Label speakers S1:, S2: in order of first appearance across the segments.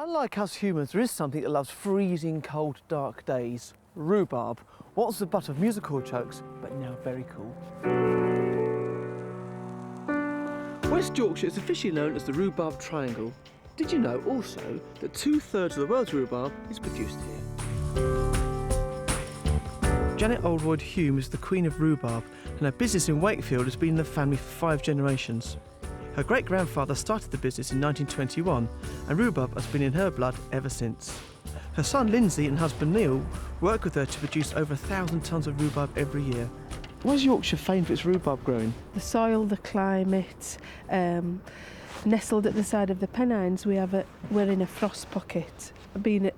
S1: Unlike us humans, there is something that loves freezing cold, dark days. Rhubarb, once the butt of musical jokes, but now very cool. West Yorkshire is officially known as the Rhubarb Triangle. Did you know also that 2/3 of the world's rhubarb is produced here? Janet Oldroyd Hume is the Queen of Rhubarb, and her business in Wakefield has been in the family for 5 generations. Her great-grandfather started the business in 1921, and rhubarb has been in her blood ever since. Her son Lindsay and husband Neil work with her to produce over 1,000 tonnes of rhubarb every year. Why is Yorkshire famed for its rhubarb growing?
S2: The soil, the climate, nestled at the side of the Pennines, we're in a frost pocket. Being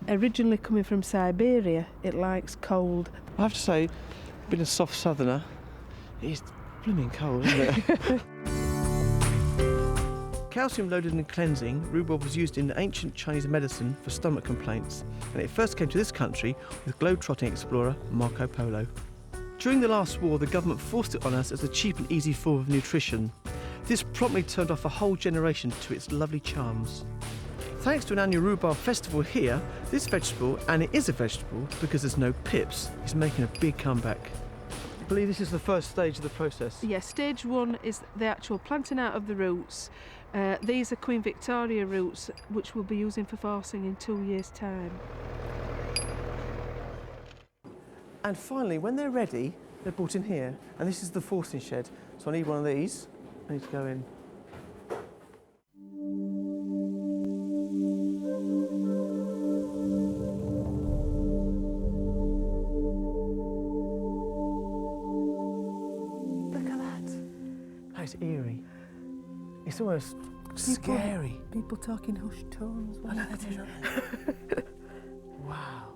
S2: originally coming from Siberia, it likes cold.
S1: I have to say, being a soft southerner, it's blooming cold, isn't it? Calcium loaded and cleansing, rhubarb was used in ancient Chinese medicine for stomach complaints, and it first came to this country with globe-trotting explorer Marco Polo. During the last war, the government forced it on us as a cheap and easy form of nutrition. This promptly turned off a whole generation to its lovely charms. Thanks to an annual rhubarb festival here, this vegetable, and it is a vegetable because there's no pips, is making a big comeback. I believe this is the first stage of the process.
S2: Yes, stage 1 is the actual planting out of the roots. These are Queen Victoria roots, which we'll be using for forcing in 2 years' time.
S1: And finally, when they're ready, they're brought in here, and this is the forcing shed. So I need one of these. I need to go in. Look at that. That's eerie. It's almost scary.
S2: People talking hushed tones.
S1: I know they do. Wow.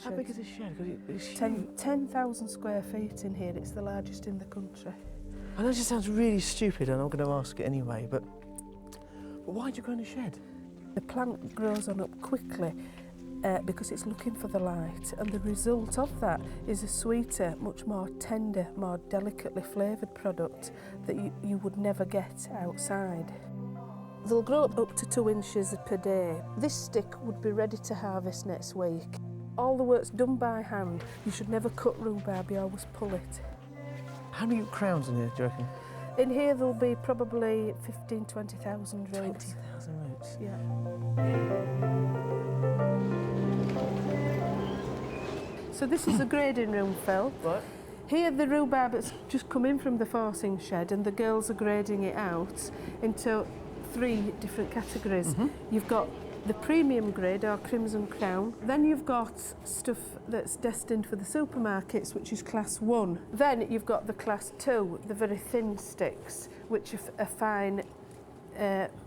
S1: How big is this shed? 'Cause it's huge.
S2: 10,000 square feet in here. It's the largest in the country.
S1: I know this sounds really stupid, and I'm going to ask it anyway, but why do you grow in a shed?
S2: The plant grows on up quickly because it's looking for the light, and the result of that is a sweeter, much more tender, more delicately flavoured product that you would never get outside. They'll grow up to 2 inches per day. This stick would be ready to harvest next week. All the work's done by hand. You should never cut rhubarb, you always pull it.
S1: How many crowns in here, do you reckon?
S2: In here there'll be probably 20,000 roots.
S1: 20,000 roots?
S2: Yeah. So this is the grading room, Phil.
S1: Right.
S2: Here the rhubarb has just come in from the forcing shed, and the girls are grading it out into 3 different categories. You've got the premium grade, or Crimson Crown. Then you've got stuff that's destined for the supermarkets, which is class 1. Then you've got the class 2, the very thin sticks, which are fine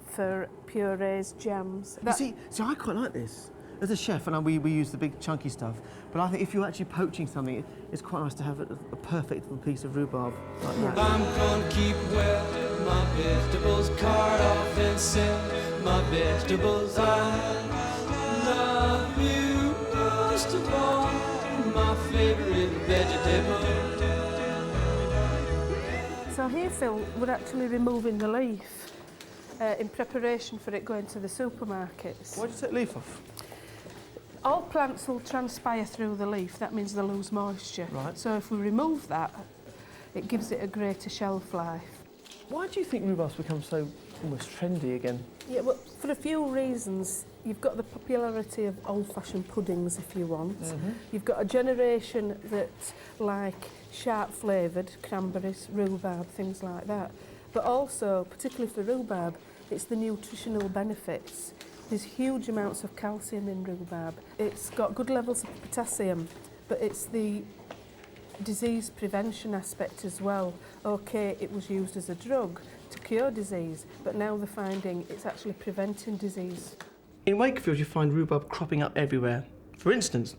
S2: for purees, jams.
S1: See, I quite like this. As a chef, and we use the big chunky stuff, but I think if you're actually poaching something, it's quite nice to have a perfect little piece of rhubarb like that.
S3: I'm gonna keep well my vegetables, cart off and sell my vegetables. I love you most of all, my favourite vegetable.
S2: So here, Phil, we're actually removing the leaf in preparation for it going to the supermarkets.
S1: Why do you take the leaf off?
S2: All plants will transpire through the leaf. That means they'll lose moisture.
S1: Right.
S2: So if we remove that, it gives it a greater shelf life.
S1: Why do you think rhubarb's become so almost trendy again?
S2: Yeah, well, for a few reasons. You've got the popularity of old-fashioned puddings, if you want. You've got a generation that like sharp-flavoured cranberries, rhubarb, things like that. But also, particularly for rhubarb, it's the nutritional benefits. There's huge amounts of calcium in rhubarb. It's got good levels of potassium, but it's the disease prevention aspect as well. OK, it was used as a drug to cure disease, but now they're finding it's actually preventing disease.
S1: In Wakefield, you find rhubarb cropping up everywhere. For instance,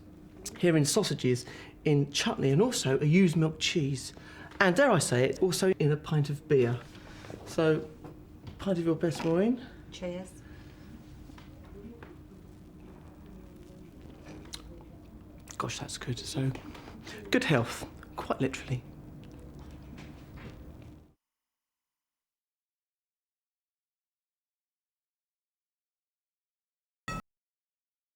S1: here in sausages, in chutney, and also a used milk cheese. And dare I say it, also in a pint of beer. So, pint of your best, Maureen.
S4: Cheers.
S1: Gosh, that's good. So, good health, quite literally.